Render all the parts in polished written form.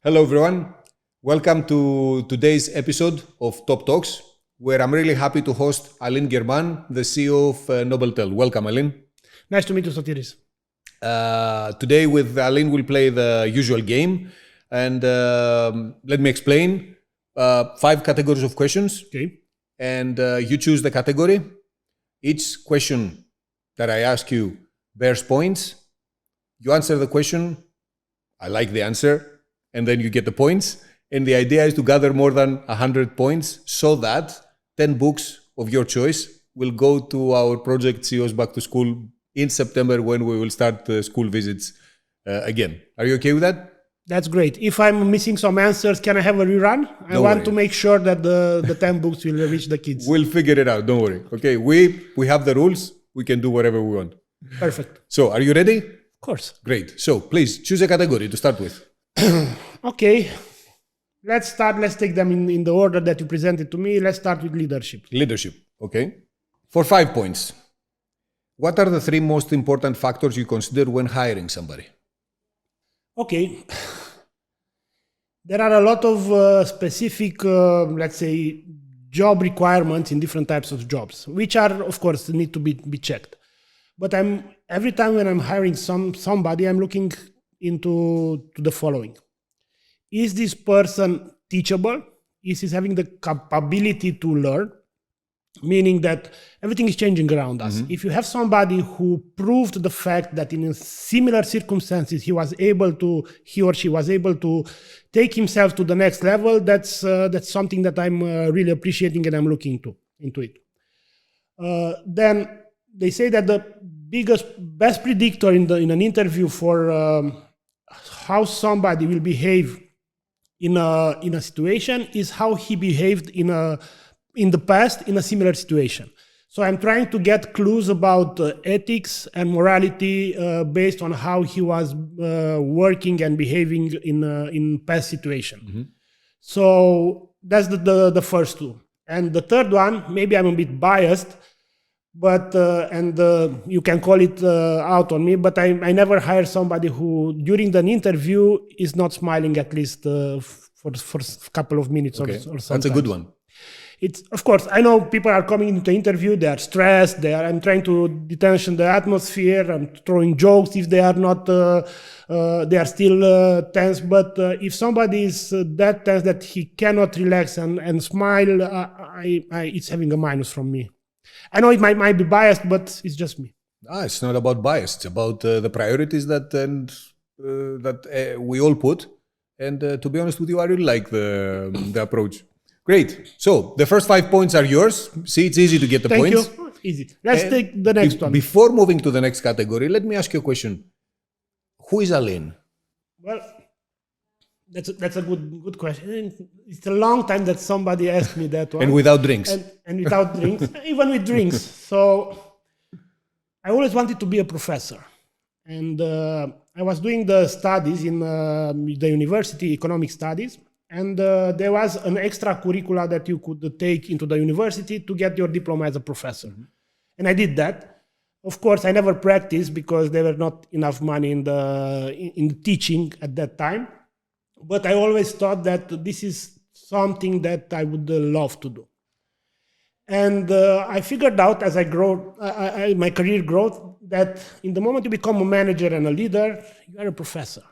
Hello, everyone. Welcome to today's episode of Top Talks, where I'm really happy to host Alin Gherman, the CEO of Nobel Tel. Welcome, Alin. Nice to meet you, Sotiris. Today, with Alin, we'll play the usual game. And let me explain. 5 categories of questions. Okay. And you choose the category. Each question that I ask you bears points. You answer the question. I like the answer. And then you get the points. And the idea is to gather more than 100 points so that 10 books of your choice will go to our project CEOs Back to School in September when we will start school visits again. Are you okay with that? That's great. If I'm missing some answers, can I have a rerun? I want to make sure that the 10 books will reach the kids. We'll figure it out. Don't worry. Okay, we have the rules. We can do whatever we want. Perfect. So, are you ready? Of course. Great. So, please choose a category to start with. Okay. Let's take them in the order that you presented to me. Let's start with leadership. Leadership. Okay. For 5 points. What are the 3 most important factors you consider when hiring somebody? Okay. There are a lot of specific, let's say, job requirements in different types of jobs, which are, of course, need to be checked. But every time when I'm hiring somebody, I'm looking into the following. Is this person teachable? Is he having the capability to learn? Meaning that everything is changing around us. If you have somebody who proved the fact that in similar circumstances he or she was able to take himself to the next level, that's something that I'm really appreciating and I'm looking into it. Then they say that the best predictor in an interview for how somebody will behave in a situation is how he behaved in the past in a similar situation. So I'm trying to get clues about ethics and morality based on how he was working and behaving in past situation. So that's the first 2. And the third one, maybe I'm a bit biased, but you can call it out on me, but I never hire somebody who during the interview is not smiling at least for a couple of minutes or something. That's a good one. It's, of course, I know people are coming into the interview, they are stressed, I'm trying to detention the atmosphere, I'm throwing jokes if they are not, they are still tense, but if somebody is that tense that he cannot relax and smile, it's having a minus from me. I know it might be biased, but it's just me. It's not about bias. It's about the priorities that we all put. And to be honest with you, I really like the approach. Great. So the first 5 points are yours. See, it's easy to get the points. Thank you. Easy. Let's take the next one. Before moving to the next category, let me ask you a question. Who is Alin? Well, that's a good question. It's a long time that somebody asked me that one. And without drinks. And without drinks, even with drinks. So I always wanted to be a professor. And I was doing the studies in the university, economic studies. And there was an extra curricula that you could take into the university to get your diploma as a professor. And I did that. Of course, I never practiced because there were not enough money in the teaching at that time. But I always thought that this is something that I would love to do. And I figured out as I grow, my career growth, that in the moment you become a manager and a leader, you are a professor.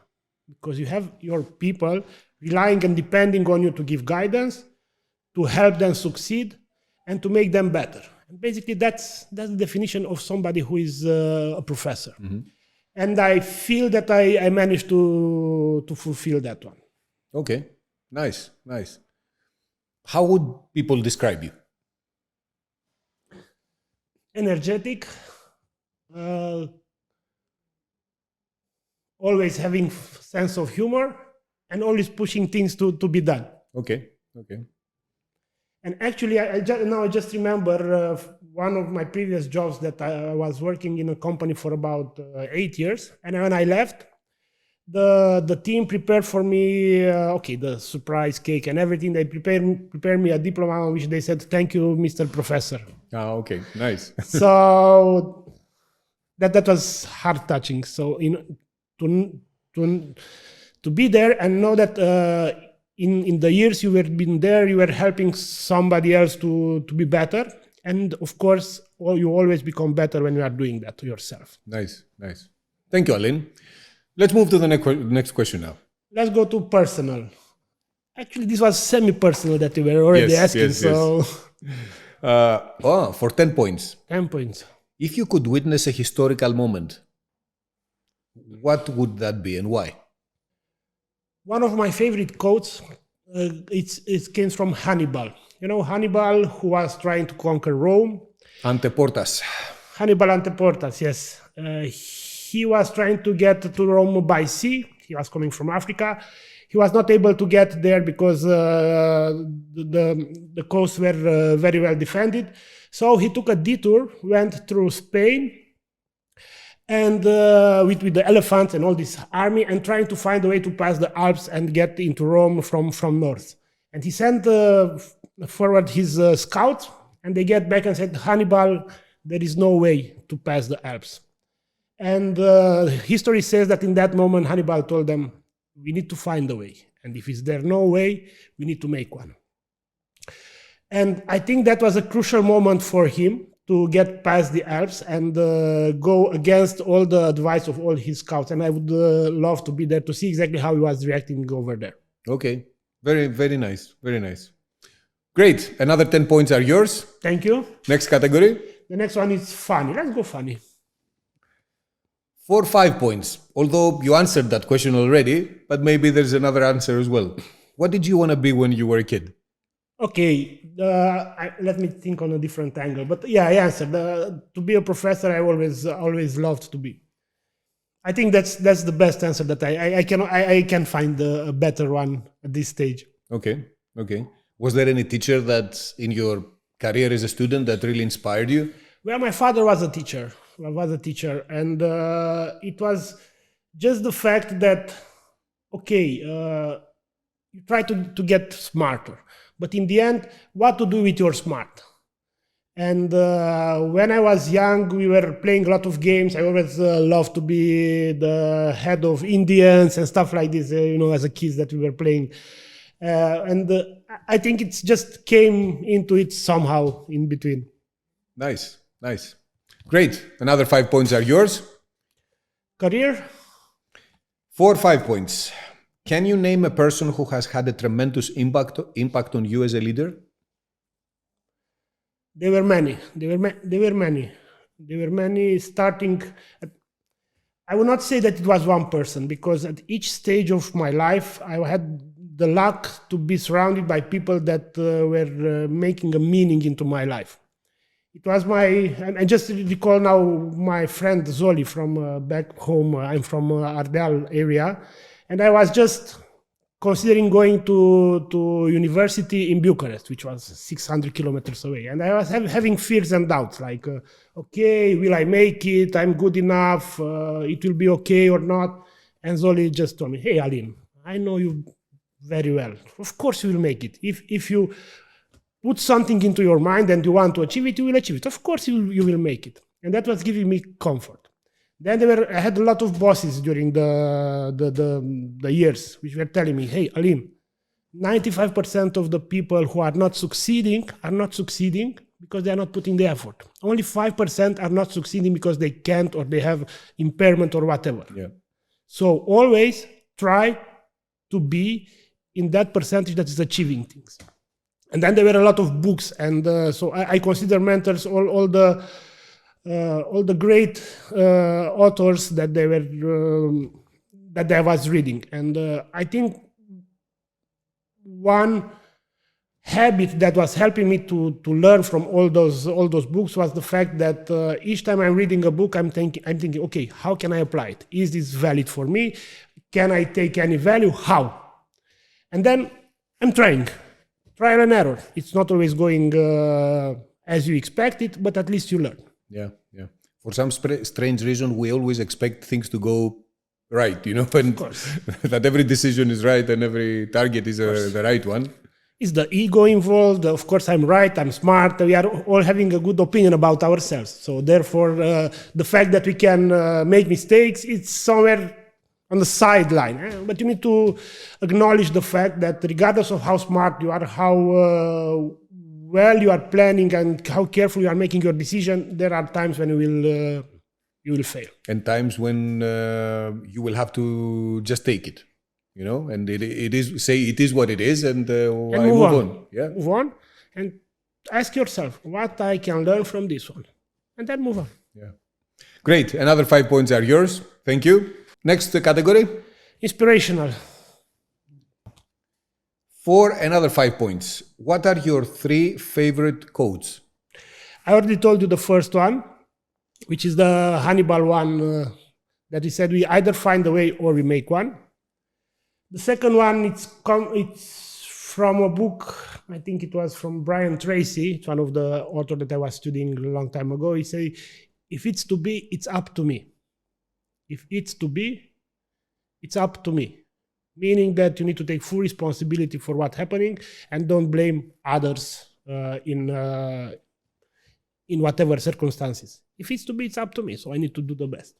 Because you have your people relying and depending on you to give guidance, to help them succeed, and to make them better. And basically, that's the definition of somebody who is a professor. And I feel that I managed to fulfill that one. Okay, nice. How would people describe you? Energetic, always having sense of humor, and always pushing things to be done. Okay. And actually, I just remember one of my previous jobs that I was working in a company for about 8 years. And when I left, the team prepared for me, the surprise cake and everything. They prepared me a diploma on which they said, "Thank you, Mr. Professor." Okay, nice. So that was heart touching. So to to be there and know that in the years you were been there, you were helping somebody else to be better. And of course, you always become better when you are doing that to yourself. Nice, nice. Thank you, Alin. Let's move to the next question now. Let's go to personal. Actually, this was semi-personal that you were already asking. For 10 points. 10 points. If you could witness a historical moment, what would that be and why? One of my favorite quotes, it came from Hannibal. You know, Hannibal, who was trying to conquer Rome. Ante portas. Hannibal ante portas, yes. He was trying to get to Rome by sea. He was coming from Africa. He was not able to get there because the coasts were very well defended. So he took a detour, went through Spain, and with the elephants and all this army, and trying to find a way to pass the Alps and get into Rome from north. And he sent forward his scouts, and they get back and said, Hannibal, there is no way to pass the Alps. And history says that in that moment, Hannibal told them, we need to find a way. And if is there no way, we need to make one. And I think that was a crucial moment for him to get past the Alps and go against all the advice of all his scouts. And I would love to be there to see exactly how he was reacting over there. Okay. Very, very nice. Very nice. Great. Another 10 points are yours. Thank you. Next category. The next one is funny. Let's go funny. 4 or 5 points. Although you answered that question already, but maybe there's another answer as well. What did you want to be when you were a kid? Okay, let me think on a different angle. But yeah, I answered. To be a professor, I always loved to be. I think that's the best answer that I can find a better one at this stage. Okay. Was there any teacher that in your career as a student that really inspired you? Well, my father was a teacher. And it was just the fact that, you try to get smarter. But in the end, what to do with your smart? And when I was young, we were playing a lot of games. I always loved to be the head of Indians and stuff like this, as a kid that we were playing. And I think it just came into it somehow in between. Nice. Great. Another 5 points are yours. Career? 4 or 5 points. Can you name a person who has had a tremendous impact on you as a leader? There were many. Starting. I would not say that it was one person, because at each stage of my life, I had the luck to be surrounded by people that were making a meaning into my life. It was I just recall now my friend Zoli from back home. I'm from Ardeal area. And I was just considering going to university in Bucharest, which was 600 kilometers away. And I was having fears and doubts, like, will I make it? I'm good enough. It will be okay or not. And Zoli just told me, hey, Alin, I know you very well. Of course you will make it. If you put something into your mind and you want to achieve it, you will achieve it. Of course you will make it. And that was giving me comfort. Then I had a lot of bosses during the years, which were telling me, hey, Alin, 95% of the people who are not succeeding because they are not putting the effort. Only 5% are not succeeding because they can't or they have impairment or whatever. Yeah. So always try to be in that percentage that is achieving things. And then there were a lot of books, and so I consider mentors all the great authors that I was reading. And I think one habit that was helping me to learn from all those books was the fact that each time I'm reading a book, I'm thinking, okay, how can I apply it? Is this valid for me? Can I take any value? How? And then I'm trying. Trial and error. It's not always going as you expect it, but at least you learn. Yeah. For some strange reason, we always expect things to go right, and that every decision is right and every target is the right one. Is the ego involved? Of course, I'm right, I'm smart. We are all having a good opinion about ourselves. So therefore, the fact that we can make mistakes, it's somewhere on the sideline. But you need to acknowledge the fact that regardless of how smart you are, how well you are planning, and how careful you are making your decision, there are times when you will fail. And times when you will have to just take it, and it is what it is, and move on. Yeah. Move on and ask yourself what I can learn from this one, and then move on. Yeah. Great. Another 5 points are yours. Thank you. Next category. Inspirational. For another 5 points, what are your 3 favorite quotes? I already told you the first one, which is the Hannibal one, that he said we either find a way or we make one. The second one, it's from a book, I think it was from Brian Tracy. It's one of the authors that I was studying a long time ago. He said, if it's to be, it's up to me. If it's to be, it's up to me. Meaning that you need to take full responsibility for what's happening and don't blame others in whatever circumstances. If it's to be, it's up to me. So I need to do the best.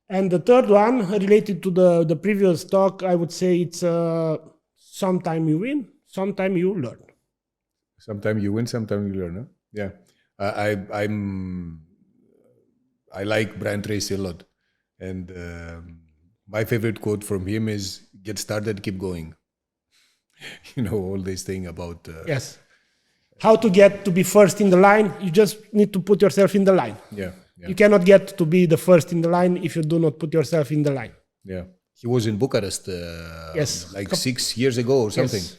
And the third one, related to the previous talk, I would say it's sometime you win, sometime you learn. Sometime you win, sometime you learn. Huh? Yeah, I like Brian Tracy a lot, and my favorite quote from him is "Get started, keep going." All this thing about yes, how to get to be first in the line. You just need to put yourself in the line. Yeah. You cannot get to be the first in the line if you do not put yourself in the line. Yeah. He was in Bucharest yes. 6 years ago or something. Yes.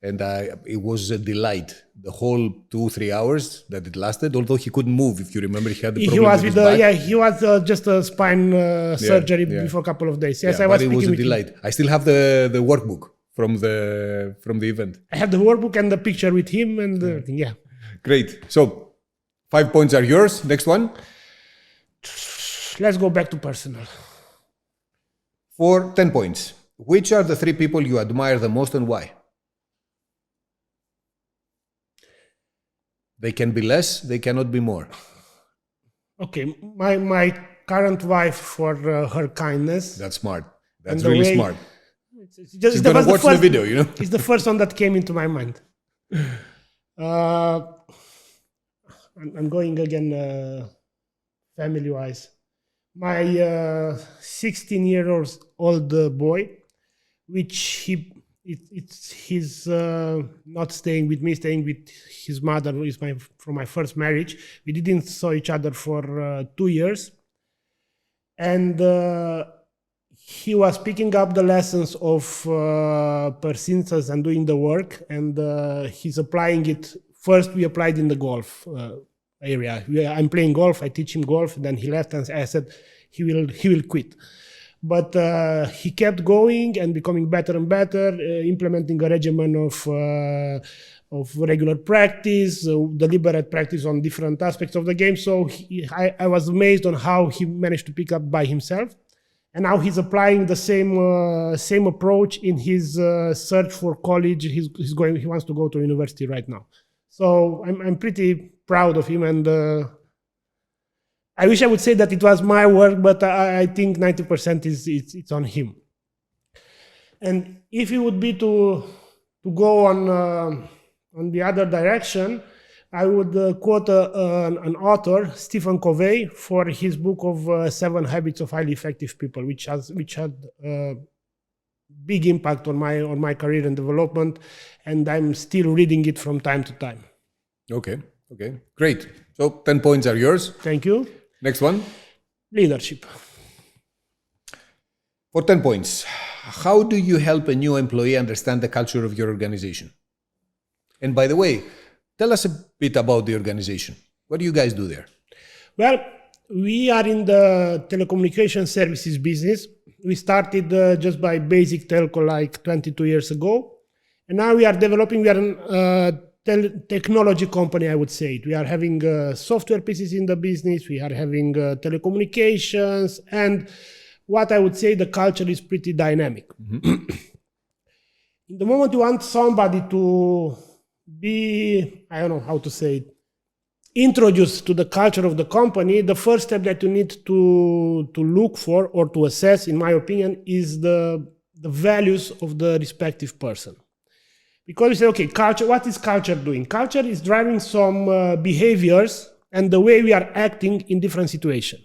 And it was a delight. The whole 2-3 hours that it lasted, although he couldn't move, if you remember, he had the problem with his back. He was just a spine surgery before a couple of days. Yes, I was speaking with him. It was a delight. I still have the workbook from the event. I have the workbook and the picture with him and everything, yeah. Great. So 5 points are yours. Next one. Let's go back to personal. For 10 points, which are the 3 people you admire the most and why? They can be less, they cannot be more. Okay, my current wife for her kindness. That's smart. That's really smart. She's going to watch the video, It's the first one that came into my mind. I'm going again family-wise. My 16-year-old boy, which he's not staying with me, staying with his mother, who is from my first marriage. We didn't saw each other for 2 years. And he was picking up the lessons of persistence and doing the work. And he's applying it. First, we applied in the golf area. I'm playing golf. I teach him golf. Then he left, and I said he will quit. But he kept going and becoming better and better, implementing a regimen of regular practice, deliberate practice on different aspects of the game. So I was amazed on how he managed to pick up by himself. And now he's applying the same approach in his search for college. He wants to go to university right now. So I'm pretty proud of him, and I wish I would say that it was my work, but I think 90% it's on him. And if it would be to go on the other direction, I would quote an author, Stephen Covey, for his book of 7 Habits of Highly Effective People, which had big impact on my career and development, and I'm still reading it from time to time. Okay, great. So 10 points are yours. Thank you. Next one. Leadership. For 10 points, how do you help a new employee understand the culture of your organization? And by the way, tell us a bit about the organization. What do you guys do there? Well, we are in the telecommunication services business. We started just by basic telco like 22 years ago. And now we are a technology company, I would say. We are having software pieces in the business. We are having telecommunications. And what I would say, the culture is pretty dynamic. Mm-hmm. In the moment you want somebody to be, I don't know how to say it, introduced to the culture of the company, the first step that you need to look for or to assess, in my opinion, is the values of the respective person. Because you say, okay, culture, what is culture doing? Culture is driving some behaviors and the way we are acting in different situations.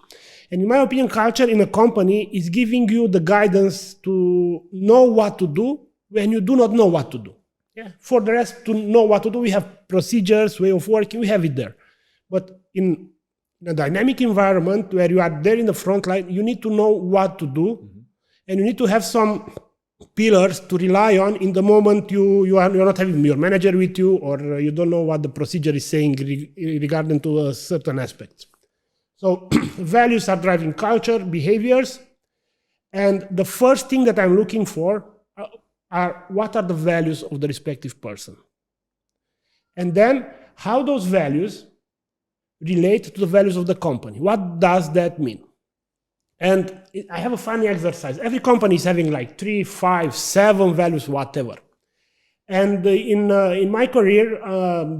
And in my opinion, culture in a company is giving you the guidance to know what to do when you do not know what to do. Yeah. For the rest, to know what to do, we have procedures, way of working, we have it there. But in a dynamic environment where you are there in the front line, you need to know what to do, and you need to have some pillars to rely on in the moment you're not having your manager with you, or you don't know what the procedure is saying regarding to a certain aspect. So values are driving culture, behaviors, and the first thing that I'm looking for are what are the values of the respective person. And then how those values relate to the values of the company. What does that mean? And I have a funny exercise. Every company is having like 3, 5, 7 values, whatever. And in my career,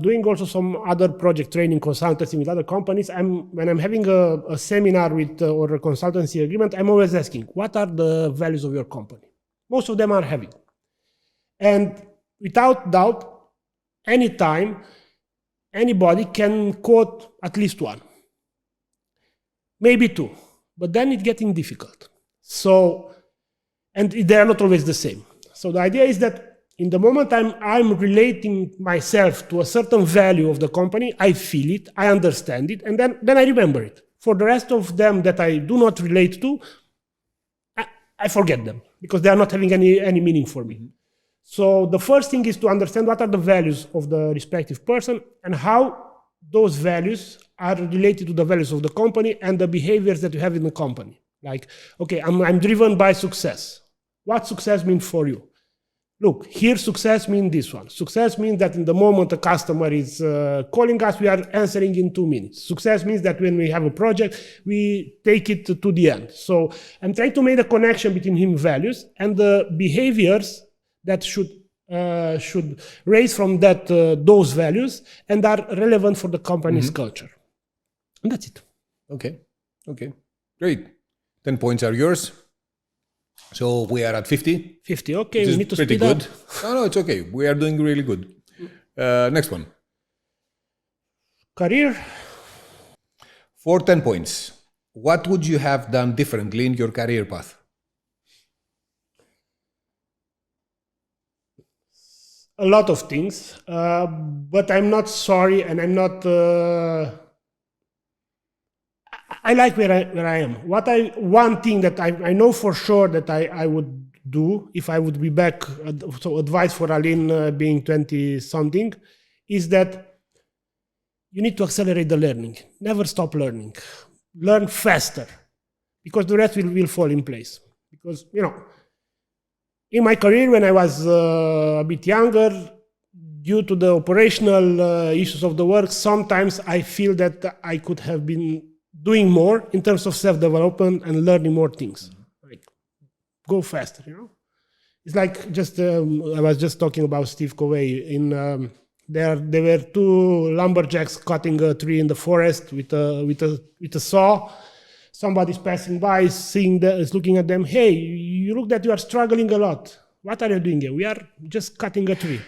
doing also some other project training consultancy with other companies, when I'm having a seminar with or a consultancy agreement, I'm always asking, what are the values of your company? Most of them are having. And without doubt, anytime, anybody can quote at least one, maybe 2, but then it's getting difficult. So, and they are not always the same. So the idea is that in the moment I'm relating myself to a certain value of the company, I feel it, I understand it, and then I remember it. For the rest of them that I do not relate to, I forget them because they are not having any meaning for me. So the first thing is to understand what are the values of the respective person and how those values are related to the values of the company and the behaviors that you have in the company. Like, okay, I'm driven by success. What success means for you? Look, here success means this one. Success means that in the moment a customer is calling us, we are answering in 2 minutes. Success means that when we have a project, we take it to the end. So I'm trying to make a connection between him values and the behaviors that should raise from that those values and are relevant for the company's culture. And that's it. Okay. Great. 10 points are yours. So we are at 50. 50, okay. We need to pretty speed good. up. No, it's okay. We are doing really good. Next one. Career. For 10 points, what would you have done differently in your career path? A lot of things, but I'm not sorry, and I'm not. I like where I am. One thing that I know for sure that I would do if I would be back. So advice for Alin being 20-something is that you need to accelerate the learning. Never stop learning. Learn faster, because the rest will fall in place. Because in my career, when I was a bit younger, due to the operational issues of the work, sometimes I feel that I could have been doing more in terms of self-development and learning more things. Like, go faster, It's like I was just talking about Steve Covey. There were 2 lumberjacks cutting a tree in the forest with a saw. Somebody's passing by, is looking at them. Hey, you look that you are struggling a lot. What are you doing here? We are just cutting a tree.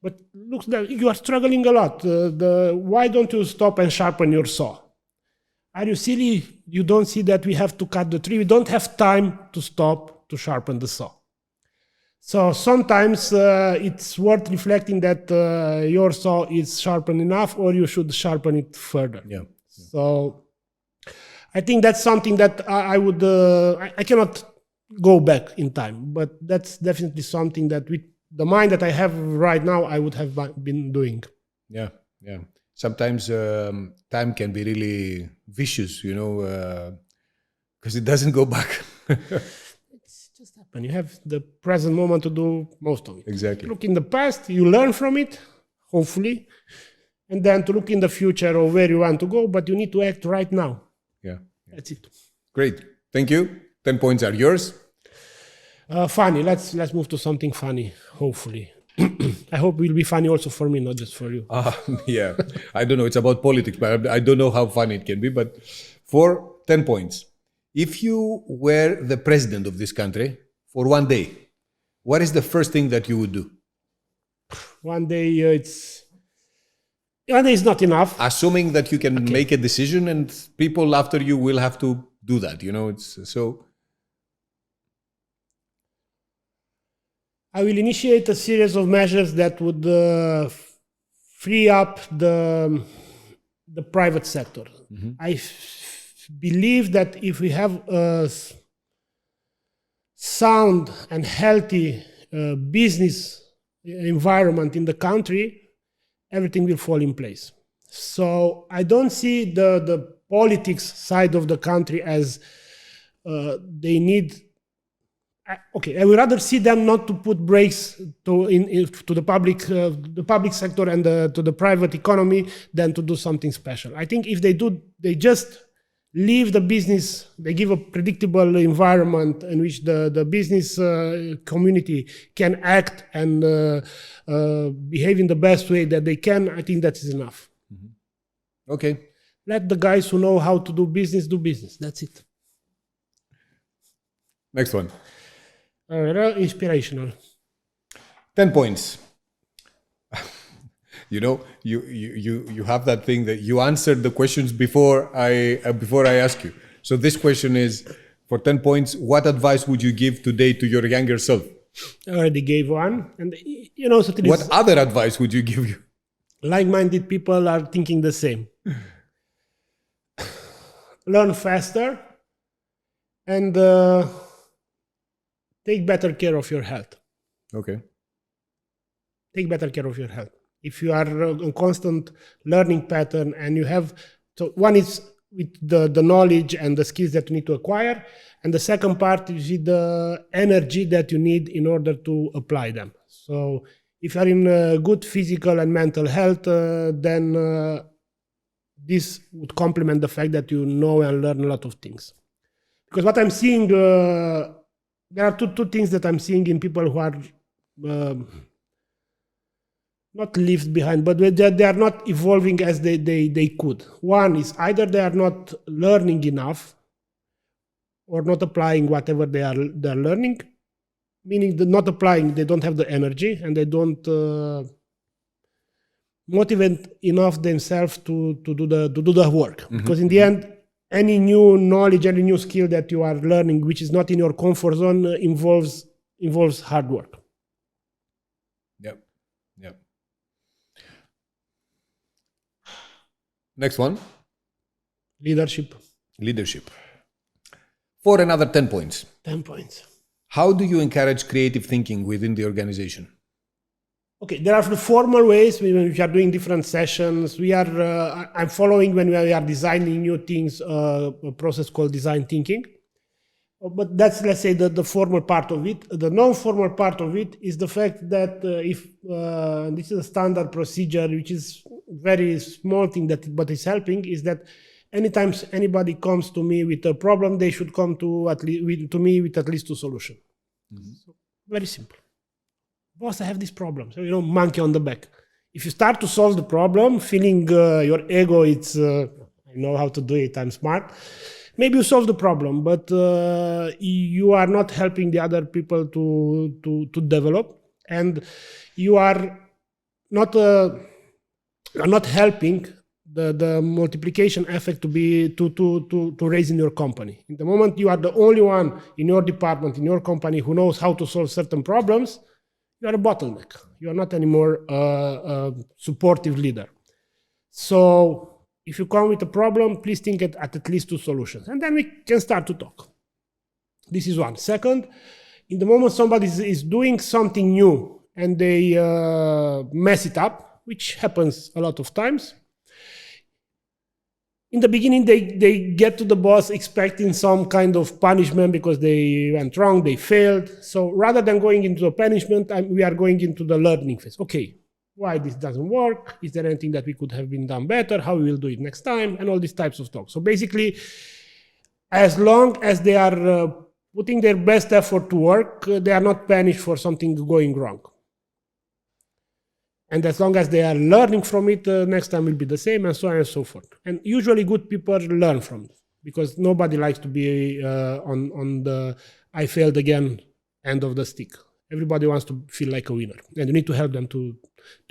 But looks that you are struggling a lot. Why don't you stop and sharpen your saw? Are you silly? You don't see that we have to cut the tree? We don't have time to stop to sharpen the saw. So sometimes it's worth reflecting that your saw is sharpened enough, or you should sharpen it further. Yeah. So I think that's something that I would. I cannot go back in time, but that's definitely something that with the mind that I have right now, I would have been doing. Yeah. Sometimes time can be really vicious, because it doesn't go back. It's just happened. You have the present moment to do most of it. Exactly. Look in the past, you learn from it, hopefully, and then to look in the future or where you want to go, but you need to act right now. Yeah. That's it. Great. Thank you. 10 points are yours. Funny. Let's move to something funny, hopefully. I hope it will be funny also for me, not just for you. Yeah, I don't know. It's about politics, but I don't know how funny it can be. But for 10 points, if you were the president of this country for one day, what is the first thing that you would do? One day is not enough. Assuming that you can make a decision and people after you will have to do that, it's so. I will initiate a series of measures that would free up the private sector. I believe that if we have a sound and healthy business environment in the country, everything will fall in place. So I don't see the politics side of the country as they need. I would rather see them not to put brakes to the public sector and to the private economy than to do something special. I think if they do, they just leave the business, they give a predictable environment in which the business community can act and behave in the best way that they can. I think that is enough. Okay. Let the guys who know how to do business. That's it. Next one. Inspirational. 10 points. You have that thing that you answered the questions before I ask you. So this question is for 10 points. What advice would you give today to your younger self? I already gave one, and what other advice would you give you? Like-minded people are thinking the same. Learn faster and take better care of your health. Okay. Take better care of your health. If you are a constant learning pattern and you have, so one is with the knowledge and the skills that you need to acquire, and the second part is the energy that you need in order to apply them. So if you are in good physical and mental health, then this would complement the fact that you know and learn a lot of things. Because what I'm seeing, there are two things that I'm seeing in people who are not left behind, but they are not evolving as they could. One is either they are not learning enough or not applying whatever they're learning, meaning they're not applying, they don't have the energy and they don't motivate enough themselves to do the work. Mm-hmm. Because in the end, any new knowledge, any new skill that you are learning, which is not in your comfort zone, involves hard work. Yep. Next one. Leadership. For another 10 points. 10 points. How do you encourage creative thinking within the organization? Okay, there are the formal ways. We are doing different sessions. I'm following when we are designing new things, a process called design thinking. But that's, let's say, the formal part of it. The non-formal part of it is the fact that this is a standard procedure, which is very small thing but is helping, is that anytime anybody comes to me with a problem, they should come to me with at least two solutions. Mm-hmm. So, very simple. Boss, I have this problem. So, monkey on the back. If you start to solve the problem, feeling your ego, it's, I know how to do it, I'm smart. Maybe you solve the problem, but you are not helping the other people to develop, and you are not helping the multiplication effect to raise in your company. In the moment you are the only one in your department, in your company, who knows how to solve certain problems, you are a bottleneck. You are not anymore a supportive leader. So if you come with a problem, please think at least two solutions, and then we can start to talk. This is one. Second, in the moment somebody is doing something new and they mess it up, which happens a lot of times, in the beginning they get to the boss expecting some kind of punishment because they went wrong, they failed. So rather than going into a punishment, we are going into the learning phase. Okay, why this doesn't work? Is there anything that we could have been done better? How we will do it next time? And all these types of talk. So basically, as long as they are putting their best effort to work, they are not punished for something going wrong. And as long as they are learning from it, next time will be the same, and so on and so forth. And usually good people learn from it, because nobody likes to be on the I failed again end of the stick. Everybody wants to feel like a winner. And you need to help them to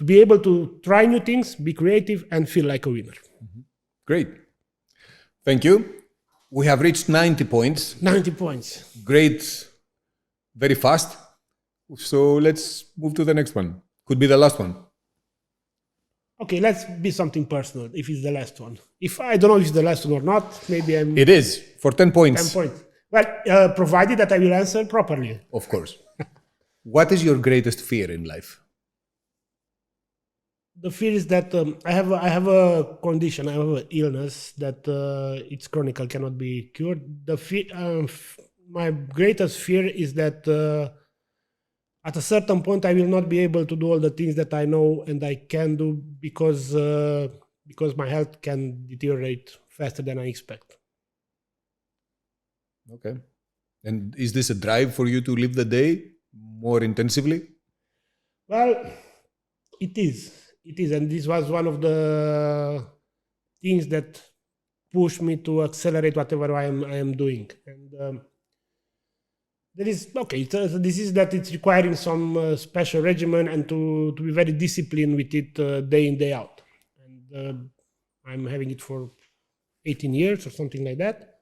be able to try new things, be creative, and feel like a winner. Mm-hmm. Great. Thank you. We have reached 90 points. 90 points. Great. Very fast. So let's move to the next one. Could be the last one. Okay, let's be something personal if it's the last one. If I don't know if it's the last one or not, maybe I'm... It is, for 10 points. 10 points. Well, provided that I will answer properly. Of course. What is your greatest fear in life? The fear is that I have a condition, I have an illness that it's chronic, cannot be cured. My greatest fear is that at a certain point I will not be able to do all the things that I know and I can do because my health can deteriorate faster than I expect. Okay. And is this a drive for you to live the day more intensively? Well, it is. It is, and this was one of the things that pushed me to accelerate whatever I am doing. And there is this is that it's requiring some special regimen and to be very disciplined with it day in, day out. And I'm having it for 18 years or something like that.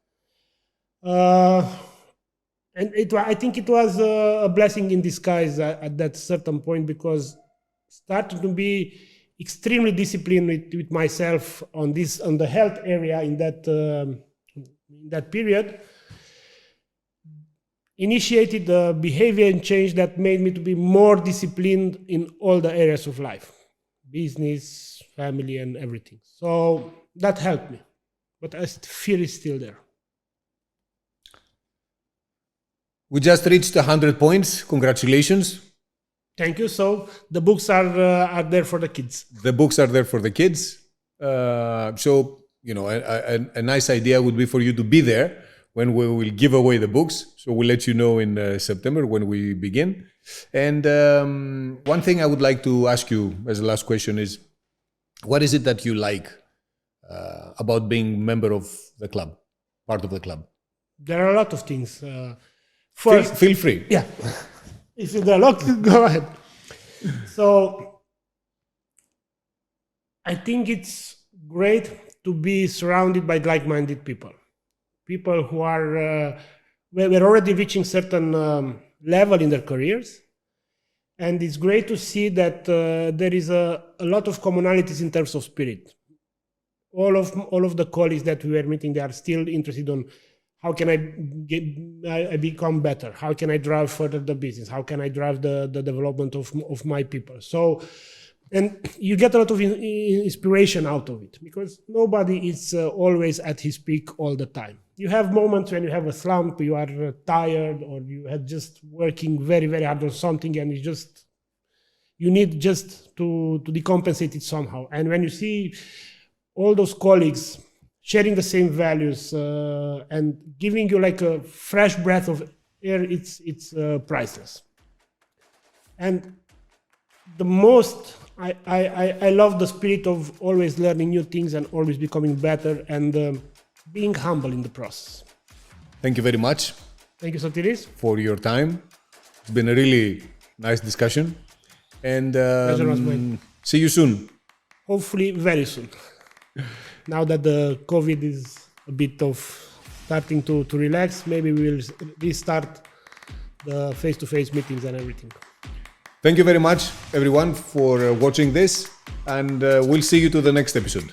And I think it was a blessing in disguise at that certain point, because starting to be extremely disciplined with myself on the health area in that period initiated a behavior change that made me to be more disciplined in all the areas of life, business, family, and everything. So that helped me, but fear is still there. We just reached 100 points. Congratulations. Thank you. So the books are there for the kids. The books are there for the kids. So, you know, a nice idea would be for you to be there when we will give away the books. So we'll let you know in September when we begin. And one thing I would like to ask you as a last question is, what is it that you like about being a member of the club, part of the club? There are a lot of things. First, feel free. Yeah. If you're locked, go ahead. So I think it's great to be surrounded by like-minded people. People who are we're already reaching certain level in their careers. And it's great to see that there is a lot of commonalities in terms of spirit. All of the colleagues that we were meeting, they are still interested on how can I become better? How can I drive further the business? How can I drive the development of my people? So, and you get a lot of inspiration out of it, because nobody is always at his peak all the time. You have moments when you have a slump, you are tired, or you are just working very, very hard on something, and you need just to decompensate it somehow. And when you see all those colleagues sharing the same values and giving you like a fresh breath of air, it's priceless. And the most, I love the spirit of always learning new things and always becoming better, and being humble in the process. Thank you very much. Thank you, Sotiris, for your time. It's been a really nice discussion. And pleasure was mine. See you soon. Hopefully very soon. Now that the COVID is a bit of starting to relax, maybe we will restart the face-to-face meetings and everything. Thank you very much, everyone, for watching this, and we'll see you to the next episode.